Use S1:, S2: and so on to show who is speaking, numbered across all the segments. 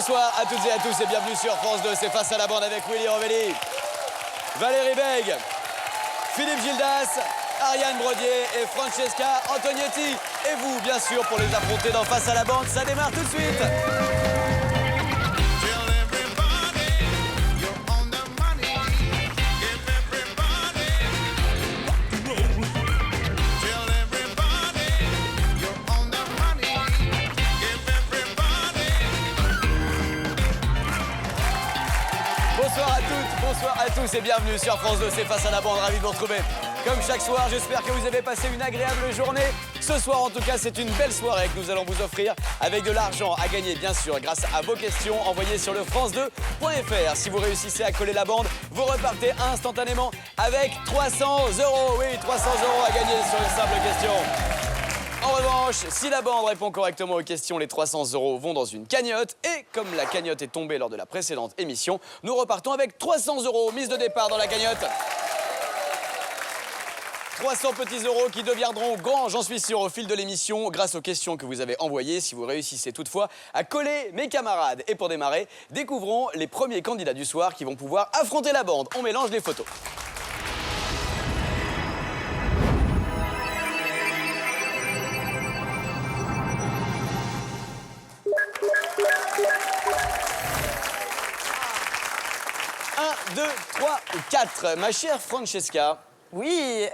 S1: Bonsoir à toutes et à tous et bienvenue sur France 2. C'est Face à la bande avec Willy Rovelli, Valérie Beg, Philippe Gildas, Ariane Brodier et Francesca Antonietti. Et vous, bien sûr, pour les affronter dans Face à la bande, ça démarre tout de suite. Bonsoir à toutes, bonsoir à tous et bienvenue sur France 2, c'est Face à la bande, ravi de vous retrouver. Comme chaque soir, j'espère que vous avez passé une agréable journée. Ce soir, en tout cas, c'est une belle soirée que nous allons vous offrir avec de l'argent à gagner, bien sûr, grâce à vos questions envoyées sur le france2.fr. Si vous réussissez à coller la bande, vous repartez instantanément avec 300 €. Oui, 300 € à gagner sur une simple question. En revanche, si la bande répond correctement aux questions, les 300 € vont dans une cagnotte. Et comme la cagnotte est tombée lors de la précédente émission, nous repartons avec 300 € mise de départ dans la cagnotte. 300 petits euros qui deviendront grands, j'en suis sûr, au fil de l'émission, grâce aux questions que vous avez envoyées. Si vous réussissez toutefois à coller mes camarades. Et pour démarrer, découvrons les premiers candidats du soir qui vont pouvoir affronter la bande. On mélange les photos. Un, 2, 3 ou 4. Ma chère Francesca.
S2: Oui,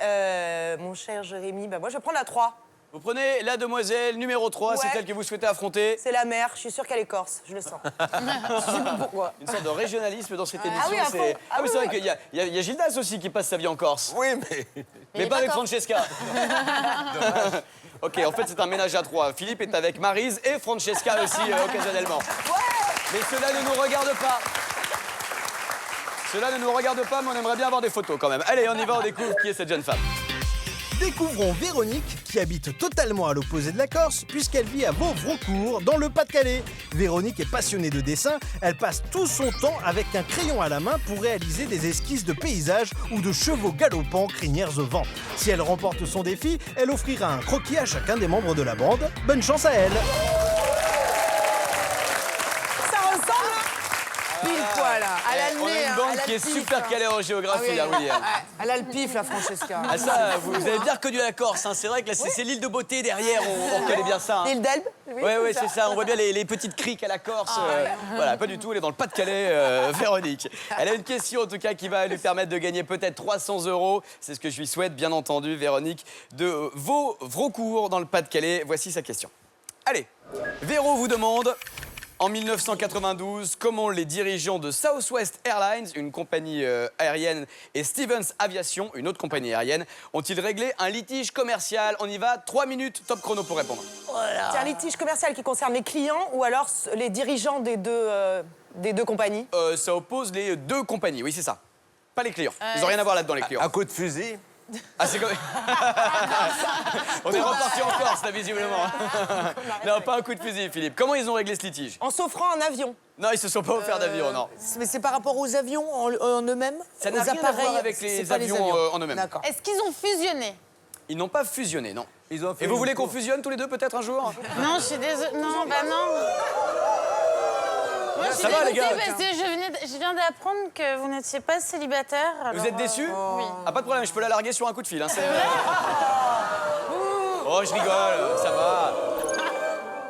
S2: mon cher Jérémy, moi je prends la 3.
S1: Vous prenez la demoiselle numéro 3,
S2: Ouais.
S1: c'est elle que vous souhaitez affronter.
S2: C'est la mère, je suis sûre qu'elle est corse, je le sens. Je sais pas pourquoi.
S1: Une sorte de régionalisme dans cette émission.
S2: oui, à fond. Ah oui,
S1: c'est vrai
S2: oui.
S1: qu'il y a Gildas aussi qui passe sa vie en Corse.
S3: Oui, mais...
S1: Mais pas avec Francesca. Ok, en fait, c'est un ménage à trois. Philippe est avec Maryse et Francesca aussi, occasionnellement. Mais cela ne nous regarde pas. Cela ne nous regarde pas, mais on aimerait bien avoir des photos quand même. Allez, on y va, on découvre qui est cette jeune femme.
S4: Découvrons Véronique, qui habite totalement à l'opposé de la Corse, puisqu'elle vit à Vauvrecourt, dans le Pas-de-Calais. Véronique est passionnée de dessin, elle passe tout son temps avec un crayon à la main pour réaliser des esquisses de paysages ou de chevaux galopants, crinières au vent. Si elle remporte son défi, elle offrira un croquis à chacun des membres de la bande. Bonne chance à elle.
S2: Ça ressemble pile poil, elle a le
S1: On a
S2: nez,
S1: une
S2: hein,
S1: bande
S2: elle a
S1: qui
S2: le
S1: est
S2: pif,
S1: super
S2: hein.
S1: calée en géographie,
S2: Ah oui.
S1: là, William.
S2: Elle a le pif, la Francesca.
S1: Ah ça, vous avez bien reconnu la Corse, hein. C'est vrai que là, c'est l'île de beauté derrière, on reconnaît bien ça. Hein.
S2: L'île d'Elbe.
S1: Ouais, c'est ça. On voit bien les petites criques à la Corse. Voilà, pas du tout. Elle est dans le Pas-de-Calais, Véronique. Elle a une question, en tout cas, qui va lui permettre de gagner peut-être 300 €. C'est ce que je lui souhaite, bien entendu, Véronique, de Vauvrecourt, dans le Pas-de-Calais. Voici sa question. Allez, Véro vous demande... En 1992, comment les dirigeants de Southwest Airlines, une compagnie aérienne, et Stevens Aviation, une autre compagnie aérienne, ont-ils réglé un litige commercial? On y va, 3 minutes, top chrono pour répondre.
S2: C'est un litige commercial qui concerne les clients ou alors les dirigeants des deux compagnies.
S1: Ça oppose les deux compagnies, oui, c'est ça. Pas les clients. Ils n'ont rien à voir là-dedans, les clients.
S3: Un coup de fusil.
S1: Ah, c'est comme... On est reparti en Corse, là, visiblement. Non, pas un coup de fusil, Philippe. Comment ils ont réglé ce litige?
S2: En s'offrant un avion.
S1: Non, ils se sont pas offerts d'avion, non.
S5: Mais c'est par rapport aux avions en eux-mêmes?
S1: Ça n'a
S5: aux
S1: rien à
S5: appareils,
S1: voir avec
S5: c'est
S1: les
S5: pas
S1: avions en eux-mêmes.
S5: D'accord.
S6: Est-ce qu'ils ont fusionné?
S1: Ils n'ont pas fusionné, non.
S3: Ils ont fait
S1: Et vous
S3: une
S1: voulez qu'on
S3: course.
S1: fusionne tous les deux, peut-être, un jour?
S6: Non, je suis désolée. Non, bah non. Moi, je suis
S1: Ça va, les
S6: dégoûtée
S1: gars?
S6: parce que je viens d'apprendre que vous n'étiez pas célibataire.
S1: Vous êtes déçus?
S6: Oui.
S1: Ah, pas de problème, je peux la larguer sur un coup de fil. Hein, Oh, je rigole, ça va.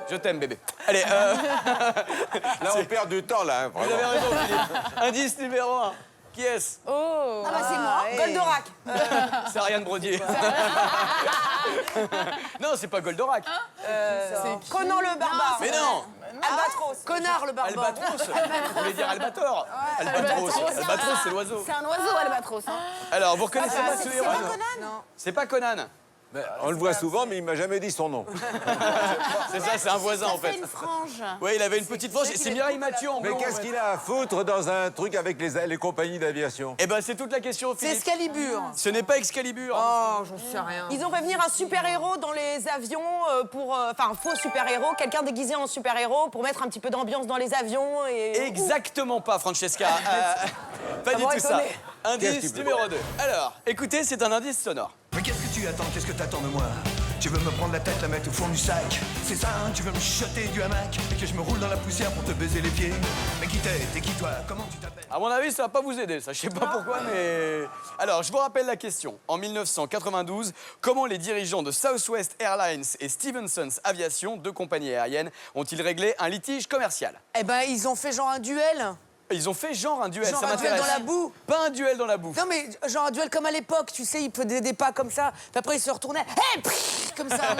S1: Je t'aime, bébé. Allez,
S3: Là, on perd du temps, là. Hein,
S1: vous
S3: vraiment.
S1: avez raison, Philippe. Indice numéro 1. Qui est-ce?
S6: Oh.
S2: Ah bah c'est moi. Goldorak.
S1: C'est Ariane Brodier. Non, c'est pas Goldorak.
S2: Conan le barbare.
S1: Mais non.
S2: Albatros.
S5: Connard, le barbare.
S1: Albatros. Vous voulez dire Albator? Albatros. Albatros, c'est l'oiseau.
S6: C'est un oiseau, Albatros. Hein.
S1: Alors, vous reconnaissez pas ce héros? C'est pas Conan.
S3: Mais on le voit souvent, mais il m'a jamais dit son nom.
S1: C'est ça, c'est un voisin en
S6: Ça fait
S1: fait.
S6: une frange.
S1: Oui, il avait une petite frange. C'est Mireille Mathieu en
S3: Mais
S1: blond.
S3: qu'est-ce qu'il a à foutre dans un truc avec les compagnies d'aviation?
S1: Eh ben, c'est toute la question,
S5: C'est
S1: Philippe.
S5: Excalibur.
S1: Ce n'est pas Excalibur.
S5: Oh, j'en sais rien.
S2: Ils ont fait venir un super-héros dans les avions enfin un faux super-héros, quelqu'un déguisé en super-héros pour mettre un petit peu d'ambiance dans les avions et...
S1: Exactement pas, Francesca. Pas du
S2: m'aurait
S1: tout ça.
S2: étonné.
S1: Indice numéro 2. Alors, écoutez, c'est un indice sonore.
S7: Mais qu'est-ce que tu attends? Qu'est-ce que t'attends de moi? Tu veux me prendre la tête, la mettre au fond du sac. C'est ça, hein, tu veux me chuchoter du hamac. Et que je me roule dans la poussière pour te baiser les pieds. Mais qui t'es qui toi? Comment tu t'appelles?
S1: À mon avis, ça va pas vous aider, ça. Je sais pas pourquoi, mais... Alors, je vous rappelle la question. En 1992, comment les dirigeants de Southwest Airlines et Stevenson's Aviation, deux compagnies aériennes, ont-ils réglé un litige commercial?
S5: Eh ben, ils ont fait genre un duel.
S1: Ils ont fait genre un duel,
S5: Genre
S1: ça
S5: un duel
S1: m'intéresse.
S5: dans la boue.
S1: Pas un duel dans la boue.
S5: Non, mais genre un duel comme à l'époque, tu sais, ils faisaient des pas comme ça. Puis après, ils se retournaient. Hé, comme ça.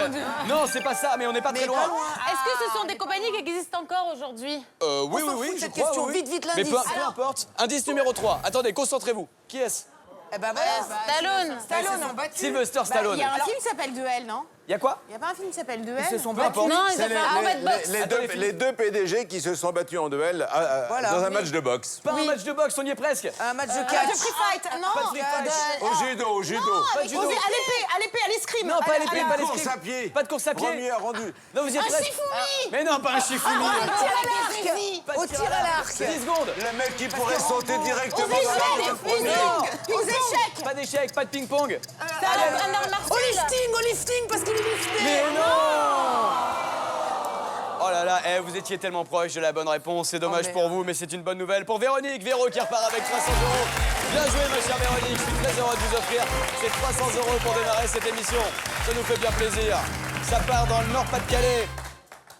S1: Non, c'est pas ça, mais on n'est pas très
S5: Mais
S1: loin.
S5: pas loin.
S6: Est-ce que ce sont des compagnies qui existent encore aujourd'hui?
S1: Oui,
S5: s'en
S1: oui,
S5: fout de
S1: je
S5: cette
S1: crois,
S5: question.
S1: oui.
S5: Vite, vite,
S1: Mais
S5: l'indice.
S1: peu importe. Indice numéro 3. Attendez, concentrez-vous. Qui est-ce?
S5: Eh ben voilà.
S6: Stallone.
S5: Stallone.
S1: Sylvester Stallone.
S6: Il y a un film qui s'appelle Duel, non?
S1: Il y a quoi?
S6: Il n'y a pas un film qui s'appelle Duel?
S5: Ils se sont
S1: Peu importe.
S6: Non, ils
S3: C'est
S6: ont fait un combat de boxe.
S3: les deux PDG qui se sont battus en duel
S5: Voilà.
S3: dans un
S5: Oui.
S3: match de boxe.
S1: Pas un match de boxe, on y est presque.
S5: Un match de
S2: De
S5: catch.
S2: free fight. Non.
S1: Pas de free fight.
S3: Au judo, au judo.
S1: Pas de judo.
S2: À l'épée, à l'escrime.
S1: Non, pas à l'épée, pas à
S3: Course
S1: l'escrime.
S3: à pied.
S1: Pas de course à pied.
S3: Premier rendu.
S1: Non, vous y êtes
S6: Un
S1: presque.
S6: Shifumi.
S1: Mais non, pas un Shifumi.
S5: Au tir à l'arc.
S1: 10 secondes.
S3: Le mec qui pourrait sauter directement dans
S2: échecs,
S3: la
S2: aux
S3: premier.
S2: Aux échecs.
S1: Pas d'échec, pas de ping-pong.
S6: Un art
S5: Au
S6: martial.
S5: lifting, parce qu'il est lifté.
S1: Mais non! Oh là là, vous étiez tellement proche de la bonne réponse. C'est dommage pour vous, mais c'est une bonne nouvelle pour Véronique. Véro qui repart avec 300 €. Bien joué, ma chère Véronique. Je suis très heureux de vous offrir ces 300 € pour démarrer cette émission. Ça nous fait bien plaisir. Ça part dans le Nord-Pas-de-Calais.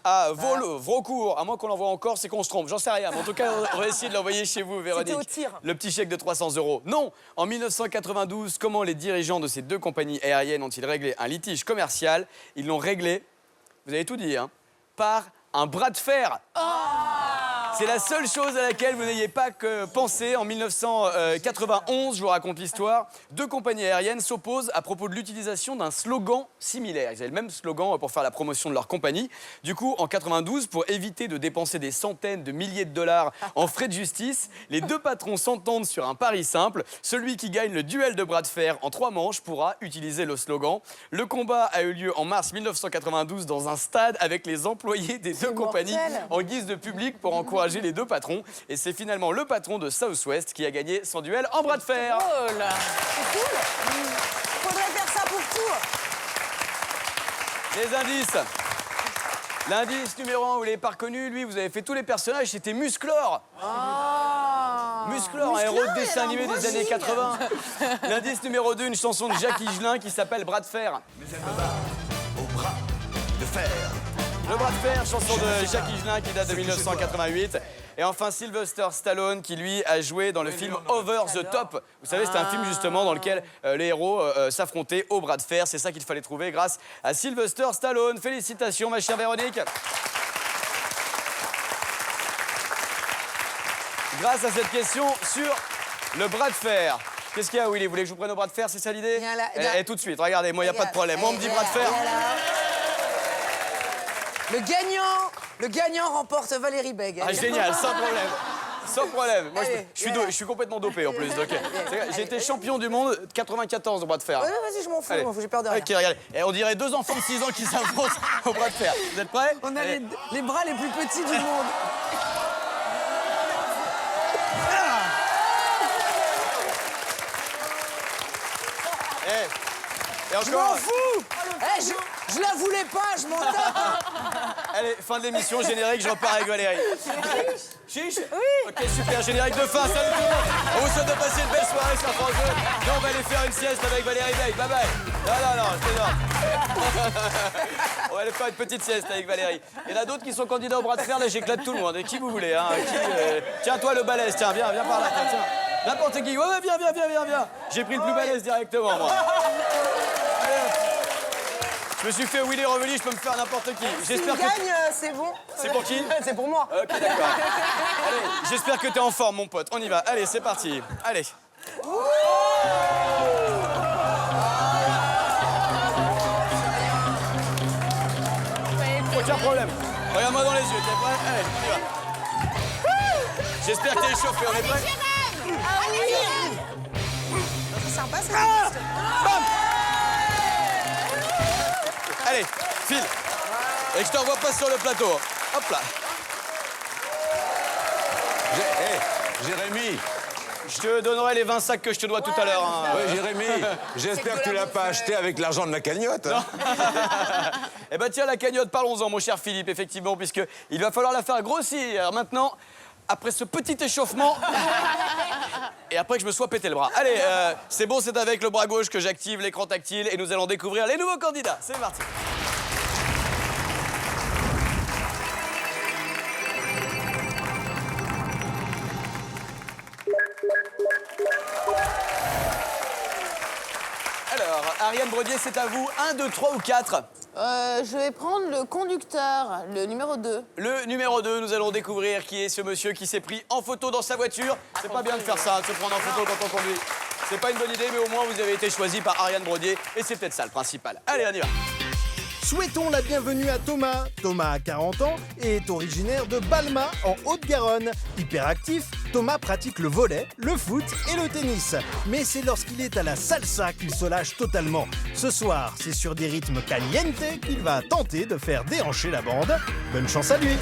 S1: À Vaucourt, à moins qu'on l'envoie encore, c'est qu'on se trompe, j'en sais rien. Mais en tout cas, on va essayer de l'envoyer chez vous, Véronique.
S2: au tir.
S1: Le petit chèque de 300 €. Non, en 1992, comment les dirigeants de ces deux compagnies aériennes ont-ils réglé un litige commercial? Ils l'ont réglé, vous avez tout dit, hein, par un bras de fer. C'est la seule chose à laquelle vous n'ayez pas que pensé. En 1991, je vous raconte l'histoire, deux compagnies aériennes s'opposent à propos de l'utilisation d'un slogan similaire. Ils avaient le même slogan pour faire la promotion de leur compagnie. Du coup, en 92, pour éviter de dépenser des centaines de milliers de dollars en frais de justice, les deux patrons s'entendent sur un pari simple. Celui qui gagne le duel de bras de fer en 3 manches pourra utiliser le slogan. Le combat a eu lieu en mars 1992 dans un stade avec les employés des deux compagnies en guise de public pour encourager les deux patrons. Et c'est finalement le patron de Southwest qui a gagné son duel en bras de fer.
S6: Oh là.
S2: Faudrait faire ça pour tout.
S1: Les indices. L'indice numéro 1, vous l'avez pas reconnu, lui, vous avez fait tous les personnages, c'était Musclor. Musclor, un héros de dessin animé des années 80. L'indice numéro 2, une chanson de Jacques Higelin qui s'appelle Bras de fer.
S7: Mais elle me bat au bras de fer.
S1: Le bras de fer, chanson de Jacques Higelin qui date de 1988. Et enfin Sylvester Stallone qui lui a joué dans le film Over the Top. Vous savez, c'est un film justement dans lequel les héros s'affrontaient au bras de fer. C'est ça qu'il fallait trouver grâce à Sylvester Stallone. Félicitations ma chère Véronique. Grâce à cette question sur le bras de fer. Qu'est-ce qu'il y a, Willy? Vous voulez que je vous prenne au bras de fer, c'est ça l'idée?
S5: Viens là,
S1: Et tout de suite, regardez, moi, il n'y a pas de problème. Moi, on me dit bras de fer.
S5: Le gagnant remporte Valérie Bègue.
S1: Ah, génial, sans problème. Sans problème. Moi,
S5: Allez,
S1: je suis complètement dopé en plus. Donc, j'ai été champion du monde 94 au bras de fer.
S5: Ouais, vas-y, je m'en fous,
S1: Allez.
S5: j'ai peur de rien.
S1: Ok, regardez. Et on dirait 2 enfants de 6 ans qui s'affrontent au bras de fer. Vous êtes prêts?
S5: On a
S1: Allez.
S5: les bras les plus petits du monde.
S1: Et
S5: Je m'en
S1: encore.
S5: fous. Eh, je la voulais pas, je m'en tape.
S1: Allez, fin de l'émission, générique, je repars avec Valérie. Chiche? Oui. Ok, super, générique de fin, salut tout le monde. On vous souhaite de passer une belle soirée sur France 2. Là, on va aller faire une sieste avec Valérie Bègue. Bye bye. Non, c'est énorme. On va aller faire une petite sieste avec Valérie. Il y en a d'autres qui sont candidats au bras de fer, là, j'éclate tout le monde. Et qui vous voulez, hein? Tiens, toi, le balèze, tiens, viens par là, tiens. N'importe qui. Ouais, viens. J'ai pris le plus balèze directement, moi. Je me suis fait Willy Revenu, je peux me faire n'importe qui.
S2: S'il
S1: J'espère que...
S2: gagne, c'est bon.
S1: C'est pour qui?
S2: C'est pour moi.
S1: Ok, d'accord. Allez, j'espère que t'es en forme, mon pote. On y va. Allez, c'est parti. Allez. Aucun problème. Regarde-moi dans les yeux, t'es prêt? Allez, on y va. J'espère que t'es échauffé, on est prêt?
S2: C'est sympa, ça.
S1: Bam! Allez, file. Et je t'envoie pas sur le plateau. Hop là.
S3: Jérémy,
S1: Je te donnerai les 20 sacs que je te dois tout à l'heure. Hein.
S3: Ouais, Jérémy, j'espère que tu l'as pas acheté avec l'argent de la cagnotte. Hein.
S1: Eh ben tiens, la cagnotte, parlons-en, mon cher Philippe, effectivement, puisqu'il va falloir la faire grossir. Alors maintenant, après ce petit échauffement, et après que je me sois pété le bras. Allez, c'est bon, c'est avec le bras gauche que j'active l'écran tactile et nous allons découvrir les nouveaux candidats. C'est parti. Alors, Ariane Brodier, c'est à vous. 1, 2, 3 ou 4?
S6: Je vais prendre le conducteur, le numéro 2.
S1: Le numéro 2, nous allons découvrir qui est ce monsieur qui s'est pris en photo dans sa voiture. C'est pas bien de faire ça, de se prendre en photo quand on conduit. C'est pas une bonne idée, mais au moins vous avez été choisi par Ariane Brodier et c'est peut-être ça le principal. Allez, on y va.
S4: Souhaitons la bienvenue à Thomas. Thomas a 40 ans et est originaire de Balma, en Haute-Garonne. Hyperactif, Thomas pratique le volley, le foot et le tennis. Mais c'est lorsqu'il est à la salsa qu'il se lâche totalement. Ce soir, c'est sur des rythmes caliente qu'il va tenter de faire déhancher la bande. Bonne chance à lui.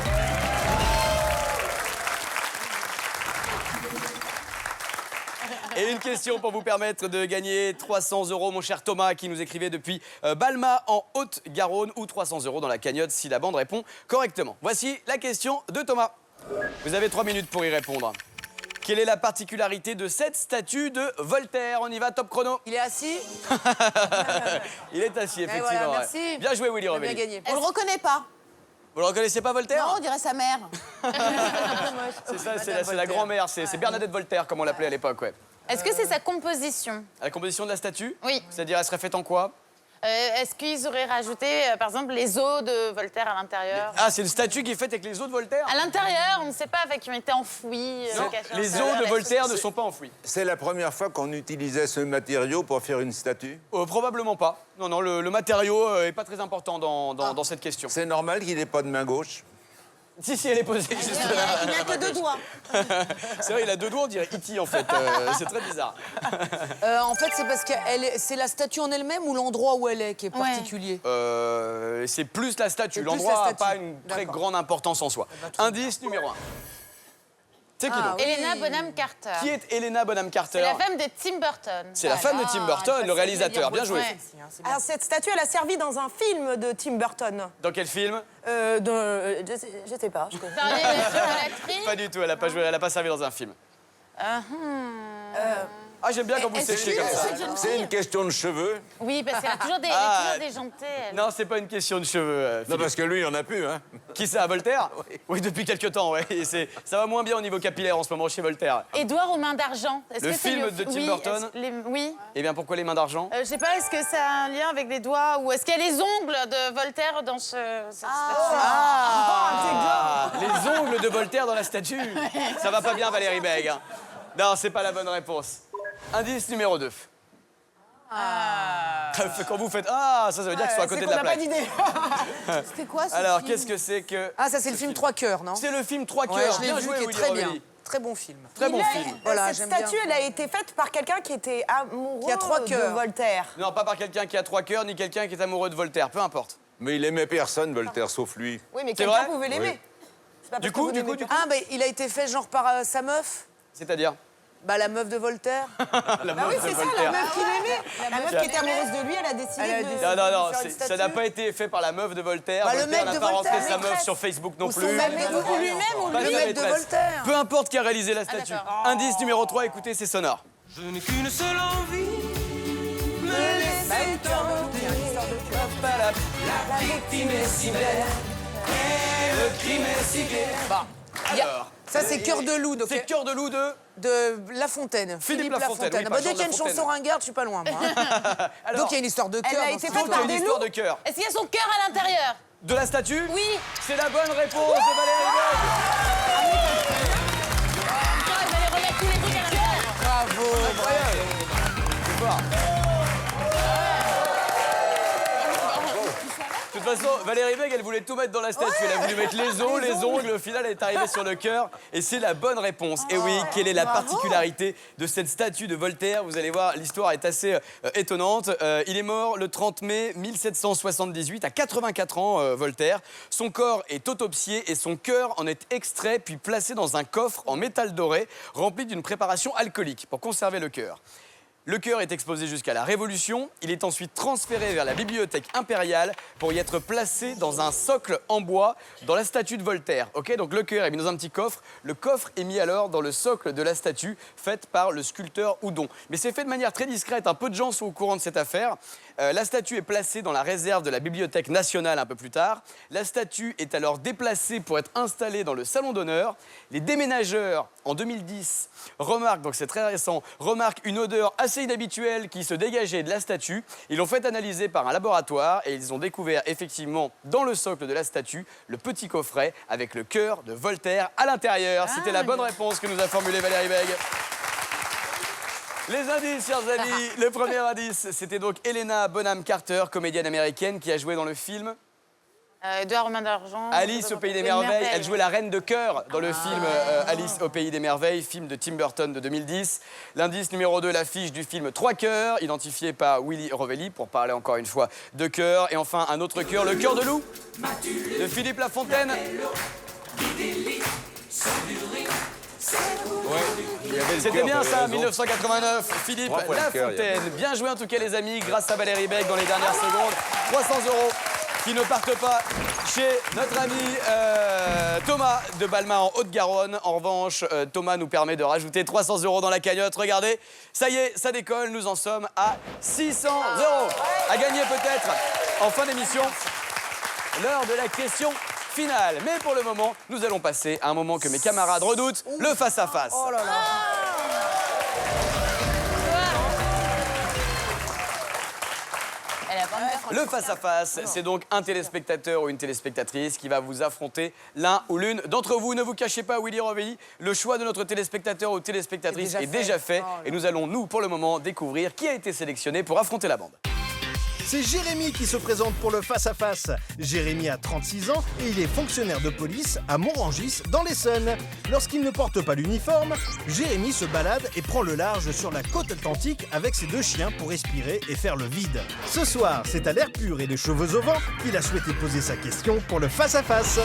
S1: Et une question pour vous permettre de gagner 300 €, mon cher Thomas, qui nous écrivait depuis Balma, en Haute-Garonne, ou 300 € dans la cagnotte si la bande répond correctement. Voici la question de Thomas. Vous avez 3 minutes pour y répondre. Quelle est la particularité de cette statue de Voltaire? On y va, top chrono.
S5: Il est assis.
S1: Il est assis, effectivement.
S5: voilà,
S1: ouais.
S5: merci.
S1: Bien joué, Willy
S5: On a bien
S1: Rovelli.
S5: gagné.
S6: On le reconnaît pas.
S1: Vous le reconnaissez pas, Voltaire?
S6: Non, on dirait sa mère.
S1: C'est ça, c'est la grand-mère, c'est Bernadette Voltaire, comme on l'appelait à l'époque, ouais.
S6: Est-ce que c'est sa composition?
S1: La composition de la statue?
S6: Oui.
S1: C'est-à-dire, elle serait faite en quoi?
S6: Est-ce qu'ils auraient rajouté, par exemple, les os de Voltaire à l'intérieur?
S1: Ah, c'est une statue qui est faite avec les os de Voltaire?
S6: À l'intérieur, on ne sait pas, qui ont été enfouis.
S1: Non,
S6: cachés à
S1: les
S6: l'intérieur.
S1: os de Voltaire ne sont pas enfouis.
S3: C'est la première fois qu'on utilisait ce matériau pour faire une statue.
S1: Probablement pas. Non, non, le matériau est pas très important dans cette question.
S3: C'est normal qu'il n'ait pas de main gauche.
S1: Si, elle est posée juste là.
S2: Il n'a que 2 doigts.
S1: C'est vrai, il a 2 doigts, on dirait E.T. en fait. C'est très bizarre.
S5: En fait, c'est parce que c'est la statue en elle-même ou l'endroit où elle est qui est particulier.
S1: C'est plus la statue.
S5: C'est plus
S1: L'endroit
S5: la
S1: n'a
S5: statue.
S1: pas une très
S5: D'accord.
S1: grande importance en soi. Indice numéro 1. C'est qui donc?
S5: oui.
S6: Helena Bonham Carter.
S1: Qui est Helena Bonham Carter?
S6: C'est la femme de Tim Burton.
S1: C'est la femme de Tim Burton, le réalisateur. Bien joué.
S6: Ouais.
S2: Alors, cette statue, elle a servi dans un film de Tim Burton.
S1: Dans quel film?
S2: Je sais pas.
S6: C'est un actrice.
S1: Pas du tout, elle a pas joué, elle a pas servi dans un film. Ah, j'aime bien quand vous séchez comme ça.
S3: C'est une question de cheveux.
S6: Oui, parce qu'elle a toujours
S1: Ah.
S6: toujours déjanté. Elle.
S1: Non, c'est pas une question de cheveux.
S3: Non,
S1: Philippe.
S3: parce que lui, il en a plus, hein.
S1: Qui ça, Voltaire? Oui, depuis quelques temps, ouais. Et ça va moins bien au niveau capillaire en ce moment chez Voltaire.
S6: Édouard aux mains d'argent. Est-ce
S1: Le
S6: que c'est
S1: film de Tim
S6: oui,
S1: Burton.
S6: Oui.
S1: Eh bien, pourquoi les mains d'argent?
S6: Je sais pas, est-ce que ça a un lien avec les doigts ou est-ce qu'il y a les ongles de Voltaire dans cette statue?
S1: Les ongles de Voltaire dans la statue. Ça va pas bien, Valérie Bègue. Hein. Non, c'est pas la bonne réponse. Indice numéro 2. Quand vous faites ah, ça veut dire qu'ils sont à côté de la plaque.
S5: C'était quoi ce
S1: Alors,
S5: film
S1: qu'est-ce que c'est que...
S5: Ah, ça, c'est le film 3 cœurs, non?
S1: C'est le film 3
S5: Ouais,
S1: cœurs.
S5: je l'ai
S1: Bien
S5: vu,
S1: joué,
S5: qui est
S1: Willy
S5: très bien.
S1: Rovelli.
S5: Très bon film.
S1: Très bon film.
S5: Voilà,
S2: cette
S5: j'aime bien.
S2: statue, elle a été faite par quelqu'un qui était amoureux
S5: Qui a 3
S2: de
S5: cœurs.
S2: Voltaire.
S1: Non, pas par quelqu'un qui a 3 cœurs, ni quelqu'un qui est amoureux de Voltaire, peu importe.
S3: Mais il aimait personne, Voltaire, sauf lui.
S2: Oui, mais
S1: C'est
S2: quelqu'un
S1: vrai
S2: pouvait l'aimer.
S3: Oui.
S2: C'est pas
S1: Du
S2: parce
S1: coup,
S2: que vous l'aimez pas.
S5: Ah, mais il a été fait genre par sa meuf?
S1: C'est-à-dire
S5: Bah, la meuf de Voltaire.
S1: la
S2: Ah
S1: meuf
S2: oui,
S1: de
S2: c'est ça,
S1: Voltaire.
S2: la meuf qui l'aimait. La meuf qui était amoureuse de lui, elle a décidé
S5: Elle a
S2: de...
S5: décidé.
S1: Non, non, non,
S5: faire une
S1: ça
S5: statue.
S1: n'a pas été fait par la meuf de Voltaire.
S5: Bah, le
S1: Voltaire
S5: mec
S1: n'a
S5: de
S1: pas rentré
S5: Voltaire,
S1: sa meuf
S5: maîtresse.
S1: sur Facebook non
S5: Ou son
S1: plus.
S5: mec,
S2: ou lui-même, ou
S1: Pas
S5: le
S1: sa
S5: mec de
S1: maîtresse.
S5: Voltaire.
S1: Peu importe qui a réalisé la statue.
S6: d'accord.
S1: Indice numéro 3, écoutez, c'est sonore.
S7: Je n'ai qu'une seule envie, me laisser
S1: La victime est si belle, et le crime est si gai. Alors,
S5: Ça, c'est Cœur de loup, donc,
S1: c'est Cœur de loup de...
S5: de La Fontaine.
S1: Philippe La Fontaine, oui,
S5: Bah,
S1: pas
S5: dès
S1: Jean
S5: qu'il y a une
S1: La Fontaine.
S5: chanson ringarde, je suis pas loin, moi. Hein.
S1: Alors,
S5: Donc il y a une histoire de cœur.
S2: a
S5: dans
S2: été
S5: ce
S2: faite
S5: film.
S1: donc, il y a
S2: par
S1: une
S2: des
S1: histoire
S2: loups.
S1: de cœur.
S6: Est-ce qu'il y a son cœur à l'intérieur?
S1: De la statue?
S6: Oui.
S1: C'est la bonne réponse de Valérie Bègue.
S6: Attends, il va les remettre tous les trucs à l'intérieur.
S5: Bravo.
S1: C'est fort. De toute toute façon, Valérie Beg, elle voulait tout mettre dans la statue. Elle a voulu mettre les os, les ongles. Au final, elle est arrivée sur le cœur. Et c'est la bonne réponse. Et oui, quelle est la particularité de cette statue de Voltaire? Vous allez voir, l'histoire est assez étonnante. Il est mort le 30 mai 1778, à 84 ans, Voltaire. Son corps est autopsié et son cœur en est extrait puis placé dans un coffre en métal doré rempli d'une préparation alcoolique pour conserver le cœur. Le cœur est exposé jusqu'à la Révolution. Il est ensuite transféré vers la bibliothèque impériale pour y être placé dans un socle en bois dans la statue de Voltaire. Ok, donc le cœur est mis dans un petit coffre. Le coffre est mis alors dans le socle de la statue faite par le sculpteur Houdon. Mais c'est fait de manière très discrète. Un peu de gens sont au courant de cette affaire. La statue est placée dans la réserve de la Bibliothèque nationale un peu plus tard. La statue est alors déplacée pour être installée dans le salon d'honneur. Les déménageurs, en 2010, remarquent, donc c'est très récent, remarquent une odeur assez inhabituelle qui se dégageait de la statue. Ils l'ont fait analyser par un laboratoire et ils ont découvert effectivement dans le socle de la statue le petit coffret avec le cœur de Voltaire à l'intérieur. C'était la bonne réponse que nous a formulée Valérie Beg. Les indices, chers amis. Le premier indice, c'était donc Helena Bonham Carter, comédienne américaine qui a joué dans le film
S6: Edouard Romain d'Argent.
S1: Alice au Pays des Merveilles. Elle jouait la reine de cœur dans le film Alice au Pays des Merveilles, film de Tim Burton de 2010. L'indice numéro 2, l'affiche du film Trois cœurs, identifié par Willy Rovelli, pour parler encore une fois de cœur. Et enfin, un autre cœur, Le cœur de loup, de Philippe Lafontaine. C'était bien ça, 1989. Philippe Lafontaine. Bien joué en tout cas les amis, grâce à Valérie Beg dans les dernières secondes. 300 € qui ne partent pas chez notre ami Thomas de Balma en Haute-Garonne. En revanche, Thomas nous permet de rajouter 300 € dans la cagnotte. Regardez, ça y est, ça décolle. Nous en sommes à 600 € à gagner peut-être en fin d'émission. L'heure de la question finale. Mais pour le moment, nous allons passer à un moment que mes camarades redoutent, le face-à-face.
S2: Oh là là.
S1: Le face-à-face, c'est donc un téléspectateur ou une téléspectatrice qui va vous affronter l'un ou l'une d'entre vous. Ne vous cachez pas, Willy Rovelli, le choix de notre téléspectateur ou téléspectatrice est déjà fait. Et nous allons, nous, pour le moment, découvrir qui a été sélectionné pour affronter la bande.
S4: C'est Jérémy qui se présente pour le face-à-face. Jérémy a 36 ans et il est fonctionnaire de police à Montrangis, dans l'Essonne. Lorsqu'il ne porte pas l'uniforme, Jérémy se balade et prend le large sur la côte atlantique avec ses 2 chiens pour respirer et faire le vide. Ce soir, c'est à l'air pur et les cheveux au vent qu'il a souhaité poser sa question pour le face-à-face.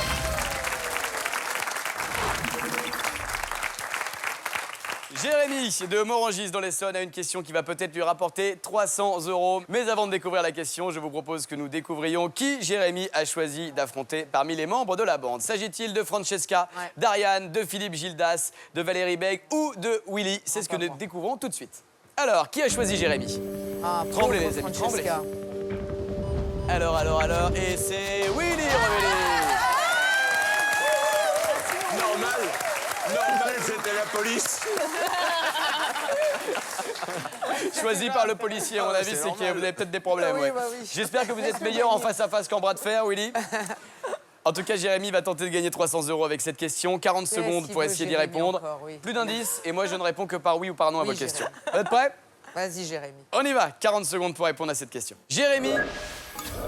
S1: Jérémy de Morangis dans l'Essonne a une question qui va peut-être lui rapporter 300 €. Mais avant de découvrir la question, je vous propose que nous découvrions qui Jérémy a choisi d'affronter parmi les membres de la bande. S'agit-il de Francesca, d'Ariane, de Philippe Gildas, de Valérie Beg ou de Willy? C'est ce que nous découvrons tout de suite. Alors, qui a choisi Jérémy? Tremblez les amis, tremblez. Alors, et c'est Willy Rovelli.
S3: Normal, c'était la police.
S1: Choisi par le policier, à mon avis, c'est que vous avez peut-être des problèmes.
S2: Oui,
S1: ouais.
S2: bah oui.
S1: J'espère que vous êtes meilleur en face-à-face qu'en bras de fer, Willy. En tout cas, Jérémy va tenter de gagner 300 € avec cette question. 40 secondes pour essayer d'y répondre.
S2: encore, oui.
S1: Plus d'indices, et moi, je ne réponds que par oui ou par non à vos questions. Vous êtes prêts?
S2: Vas-y, Jérémy.
S1: On y va, 40 secondes pour répondre à cette question. Jérémy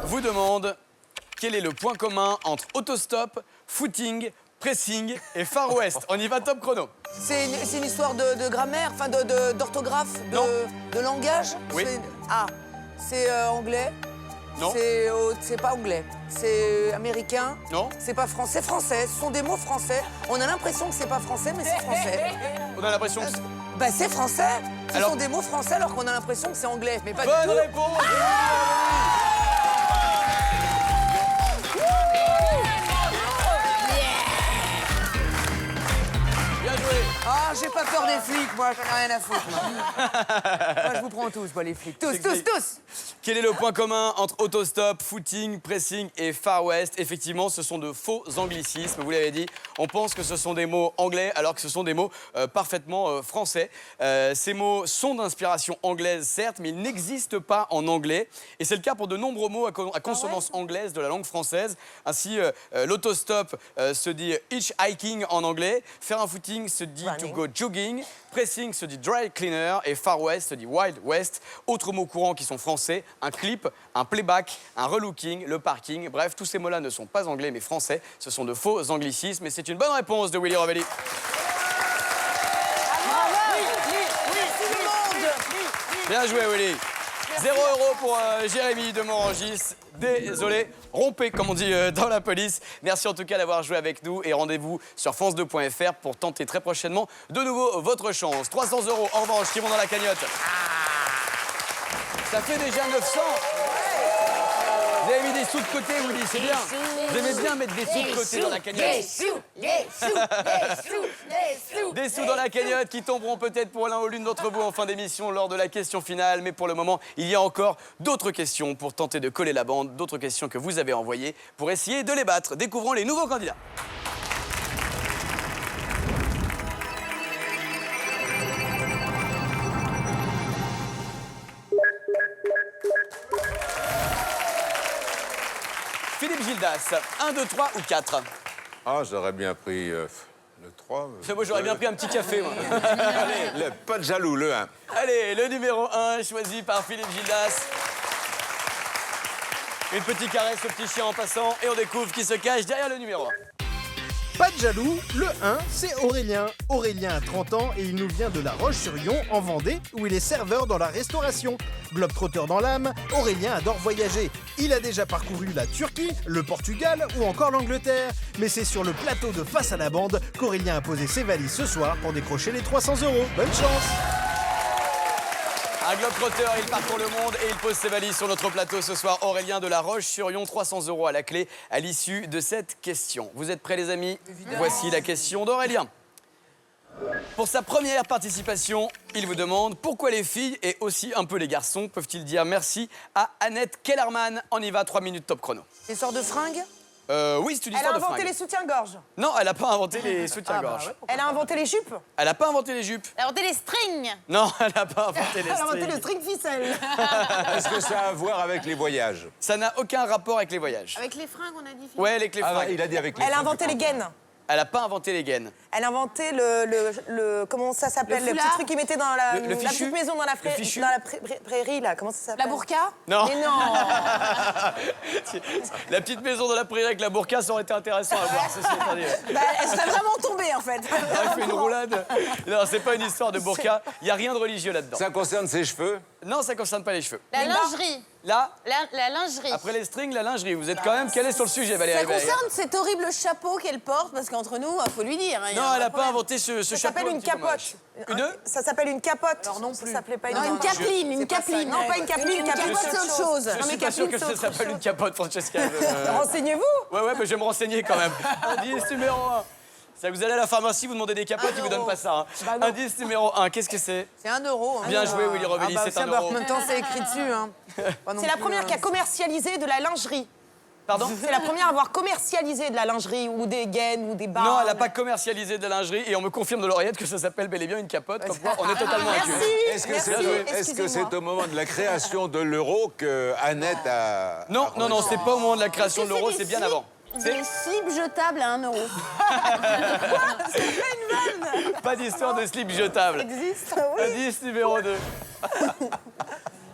S1: vous demande quel est le point commun entre autostop, footing, pressing et Far West. On y va, top chrono.
S2: C'est une histoire de grammaire, enfin d'orthographe, de langage.
S1: Oui.
S2: C'est anglais.
S1: Non.
S2: C'est pas anglais. C'est américain.
S1: Non.
S2: C'est pas français. C'est français. Ce sont des mots français. On a l'impression que c'est pas français, mais c'est français.
S1: On a l'impression que...
S2: Bah c'est français. Ce
S1: Alors-
S2: sont des mots français alors qu'on a l'impression que c'est anglais. Mais pas du
S1: Bonne
S2: tout.
S1: réponse. Bien joué.
S2: Ah, j'ai pas peur des flics, moi, j'en ai rien à foutre, moi. Moi, je vous prends tous, moi, les flics. Tous.
S1: Quel est le point commun entre autostop, footing, pressing et Far West? Effectivement, ce sont de faux anglicismes, vous l'avez dit. On pense que ce sont des mots anglais alors que ce sont des mots parfaitement français. Ces mots sont d'inspiration anglaise, certes, mais ils n'existent pas en anglais. Et c'est le cas pour de nombreux mots à consonance anglaise de la langue française. Ainsi, l'autostop se dit hitchhiking en anglais. Faire un footing se dit
S2: running.
S1: to go jogging. Pressing se dit dry cleaner et Far West se dit Wild West. Autres mots courants qui sont français, un clip, un playback, un relooking, le parking. Bref, tous ces mots-là ne sont pas anglais mais français. Ce sont de faux anglicismes et c'est une bonne réponse de Willy Rovelli. Bien joué, Willy. 0 € pour Jérémy de Morangis. Désolé, rompez, comme on dit dans la police. Merci en tout cas d'avoir joué avec nous et rendez-vous sur france2.fr pour tenter très prochainement de nouveau votre chance. 300 € en revanche qui vont dans la cagnotte. Ça fait déjà 900. Vous avez mis des sous de côté, Willy, c'est bien. Vous aimez bien mettre des sous de côté dans la cagnotte. Des sous dans la cagnotte qui tomberont peut-être pour l'un ou l'une d'entre vous en fin d'émission lors de la question finale. Mais pour le moment, il y a encore d'autres questions pour tenter de coller la bande, d'autres questions que vous avez envoyées pour essayer de les battre. Découvrons les nouveaux candidats. Philippe Gildas, 1, 2, 3 ou 4?
S3: Ah, j'aurais bien pris le 3.
S1: Moi, j'aurais bien pris un petit café, moi.
S3: Allez, pas de jaloux, le 1.
S1: Allez, le numéro 1, choisi par Philippe Gildas. Une petite caresse au petit chien en passant et on découvre qui se cache derrière le numéro 1.
S4: Pas de jaloux, le 1, c'est Aurélien. Aurélien a 30 ans et il nous vient de La Roche-sur-Yon, en Vendée, où il est serveur dans la restauration. Globe-trotteur dans l'âme, Aurélien adore voyager. Il a déjà parcouru la Turquie, le Portugal ou encore l'Angleterre. Mais c'est sur le plateau de Face à la bande qu'Aurélien a posé ses valises ce soir pour décrocher les 300 €. Bonne chance!
S1: Un globe-trotteur, il parcourt le monde et il pose ses valises sur notre plateau ce soir. Aurélien de La Roche-sur-Yon, 300 € à la clé à l'issue de cette question. Vous êtes prêts, les amis? Voici la question d'Aurélien. Pour sa première participation, il vous demande pourquoi les filles et aussi un peu les garçons peuvent-ils dire merci à Annette Kellerman. On y va, 3 minutes top chrono.
S2: C'est une sorte de fringue.
S1: Oui, c'est une
S2: Elle a
S1: histoire de
S2: inventé
S1: fringues.
S2: les soutiens-gorge.
S1: Non, elle n'a pas inventé les soutiens-gorge.
S2: Elle a inventé les jupes.
S1: Elle n'a pas inventé les jupes.
S6: Alors, t'es les strings.
S1: Non, elle n'a pas inventé les
S2: Elle a inventé le
S1: strings.
S2: string ficelle.
S3: Est-ce que ça a à voir avec les voyages?
S1: Ça n'a aucun rapport avec les voyages.
S6: Avec les fringues, on a dit.
S1: Ouais, les clés
S3: Ah,
S1: fringues.
S3: il a dit avec les
S2: Elle a
S3: fringues,
S2: inventé les gaines.
S1: Elle n'a pas inventé les gaines.
S2: Elle a inventé le comment ça s'appelle, le petit
S6: foulard.
S2: truc qu'ils mettaient dans la,
S1: Le
S2: la
S1: fichu.
S2: petite maison dans la,
S1: Le fichu.
S2: prairie, là. Comment ça s'appelle?
S6: La burqa.
S1: Non.
S2: Mais non.
S1: La petite maison dans la prairie avec la burqa, ça aurait été intéressant à voir, ceci étant dit.
S2: Bah, elle serait vraiment tombée, en fait.
S1: Elle fait une roulade. Non, c'est pas une histoire de burqa. Il n'y a rien de religieux là-dedans.
S3: Ça concerne ses cheveux?
S1: Non, ça concerne pas les cheveux.
S6: La lingerie.
S1: Là,
S6: La lingerie.
S1: après les strings, la lingerie. Vous êtes quand même calé sur le sujet, Valérie.
S5: Ça concerne cet horrible chapeau qu'elle porte, parce qu'entre nous, il faut lui dire. hein, il y a
S1: Non,
S5: un
S1: elle n'a
S5: problème.
S1: pas inventé ce
S2: Ça
S1: chapeau.
S2: s'appelle
S1: un
S2: une
S1: petit peu
S2: capote.
S1: moche. Une
S2: Ça s'appelle une capote. Alors non
S5: plus.
S2: Ça s'appelait pas
S5: Non, une capeline, une capeline.
S2: Non, pas une capeline.
S5: Une capote, c'est autre chose.
S1: Je
S2: Non,
S1: suis
S2: mais
S1: pas sûr que
S2: capeline,
S1: ça
S2: c'est autre
S1: s'appelle
S2: chose.
S1: une capote, Francesca.
S2: Renseignez-vous.
S1: Ouais, mais je vais me renseigner quand même. Indice numéro 1. Ça, vous allez à la pharmacie, vous demandez des capotes, ils vous donnent pas ça. Hein.
S2: Bah non.
S1: Indice numéro 1, qu'est-ce que c'est?
S5: C'est 1 €.
S1: Bien joué, Willy Rovelli, c'est un euro.
S5: En même temps, c'est écrit dessus. Hein.
S2: C'est la première qui a commercialisé de la lingerie.
S1: Pardon?
S2: C'est la première à avoir commercialisé de la lingerie ou des gaines ou des barres.
S1: Non, elle n'a pas commercialisé de la lingerie et on me confirme de l'oreillette que ça s'appelle bel et bien une capote. Comme quoi, on est totalement
S2: Merci.
S1: inclus.
S3: Est-ce que
S2: Merci.
S3: c'est au moment de la création de l'euro que Annette a...
S1: Non, non, non, c'est pas au moment de la création de l'euro,
S5: des
S1: c'est bien
S5: slips
S1: avant. C'est
S5: Des slips jetables à 1 €.
S1: pas d'histoire de slip jetable.
S2: Existe,
S1: Indice numéro 2.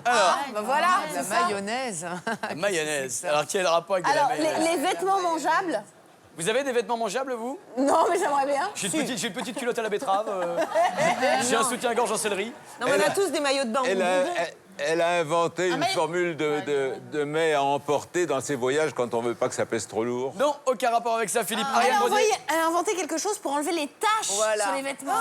S5: Bah voilà.
S8: La mayonnaise.
S1: La mayonnaise. Alors, quel est le rapport avec de la
S5: Alors,
S1: mayonnaise?
S5: les vêtements mangeables.
S1: Vous avez des vêtements mangeables, vous?
S5: Non, mais j'aimerais bien.
S1: J'ai une petite culotte à la betterave. J'ai un soutien-gorge en céleri.
S2: Non, mais on a tous des maillots de bain.
S3: Elle a inventé une formule de mets à emporter dans ses voyages quand on veut pas que ça pèse trop lourd.
S1: Non, aucun rapport avec ça, Philippe.
S5: Elle
S1: Ariane
S5: a,
S1: Brodier.
S5: elle a inventé quelque chose pour enlever les taches sur les vêtements.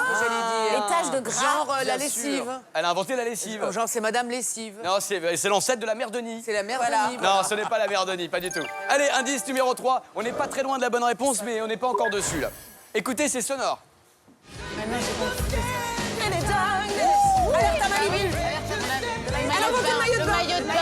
S5: Les taches de gras.
S8: Genre
S1: Bien
S8: la
S1: sûr.
S8: lessive.
S1: Elle a inventé la lessive.
S8: Genre c'est Madame Lessive.
S1: Non, c'est l'ancêtre de la mère Denis.
S8: C'est la mère
S5: Voilà.
S8: Denis.
S1: Non, ce n'est pas la mère Denis, pas du tout. Allez, indice numéro 3. On n'est pas très loin de la bonne réponse, mais on n'est pas encore dessus, là. Écoutez, c'est sonore.
S2: Alerte à Malibu.
S6: Elle a inventé le maillot de bain.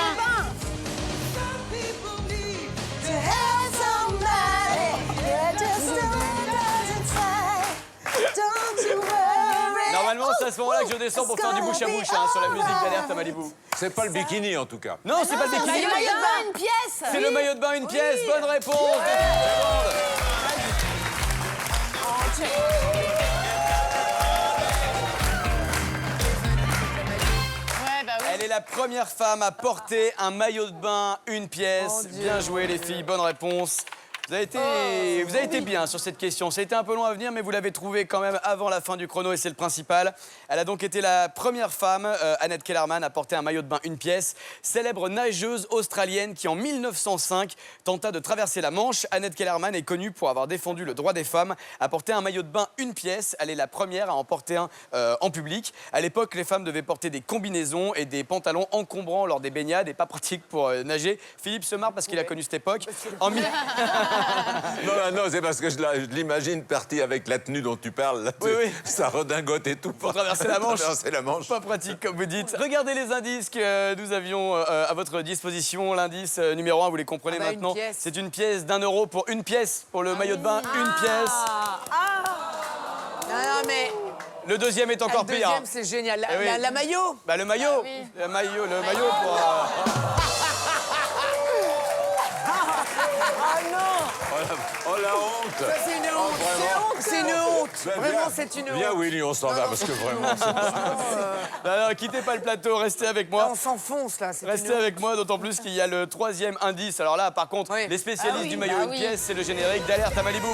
S1: Normalement, c'est à ce moment-là que je descends pour faire du bouche à bouche hein, sur la musique d'Alerte à Malibu.
S3: C'est pas le bikini en tout cas.
S1: Non, c'est pas le
S5: Le
S1: bikini.
S5: maillot de bain, une pièce.
S1: C'est le maillot de bain, une pièce. Bonne réponse de Philippe Laborde. première femme à porter un maillot de bain, une pièce. Bien joué les filles, bonne réponse. Vous avez été bien sur cette question. Ça a été un peu long à venir, mais vous l'avez trouvé quand même avant la fin du chrono et c'est le principal. Elle a donc été la première femme, Annette Kellerman, à porter un maillot de bain une pièce. Célèbre nageuse australienne qui, en 1905, tenta de traverser la Manche. Annette Kellerman est connue pour avoir défendu le droit des femmes à porter un maillot de bain une pièce. Elle est la première à en porter un en public. À l'époque, les femmes devaient porter des combinaisons et des pantalons encombrants lors des baignades et pas pratiques pour nager. Philippe se marre parce qu'il a connu cette époque.
S3: Non, c'est parce que je l'imagine partie avec la tenue dont tu parles. Là,
S1: Oui.
S3: sa redingote et tout.
S1: Pour traverser la Manche.
S3: Traverser la Manche.
S1: Pas pratique, comme vous dites. Regardez les indices que nous avions à votre disposition. L'indice numéro 1, vous les comprenez maintenant.
S8: Une pièce.
S1: C'est une pièce d'1 euro pour une pièce. Pour le maillot de bain, une pièce.
S8: Non, mais
S1: Le deuxième est encore
S8: le
S1: pire.
S8: deuxième, c'est génial.
S1: Eh oui.
S8: La maillot.
S1: Bah, le maillot.
S6: oui.
S1: Le maillot pour...
S3: Oh la honte.
S8: Ça, c'est une honte. C'est une honte. Vraiment, c'est une honte.
S3: Viens Willy, on s'en va parce que vraiment...
S1: Non, quittez pas le plateau, restez avec moi.
S8: On s'enfonce, là. c'est
S1: Restez
S8: une honte.
S1: avec moi, d'autant plus qu'il y a le troisième indice. Alors là, par contre,
S8: Oui.
S1: les spécialistes du maillot
S6: bah
S1: une
S6: oui.
S1: pièce, c'est le générique d'Alerte à Malibu.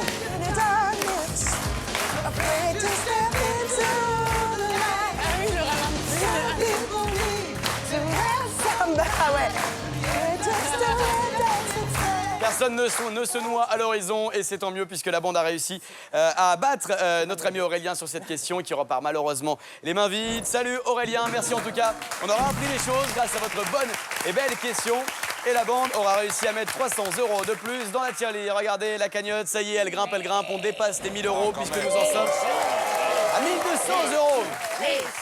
S1: Personne ne se noie à l'horizon et c'est tant mieux puisque la bande a réussi à abattre notre ami Aurélien sur cette question qui repart malheureusement les mains vides. Salut Aurélien, merci en tout cas. On aura appris les choses grâce à votre bonne et belle question. Et la bande aura réussi à mettre 300 € de plus dans la tirelire. Regardez la cagnotte, ça y est, elle grimpe. On dépasse les 1000 € puisque nous en sommes à 1200 €.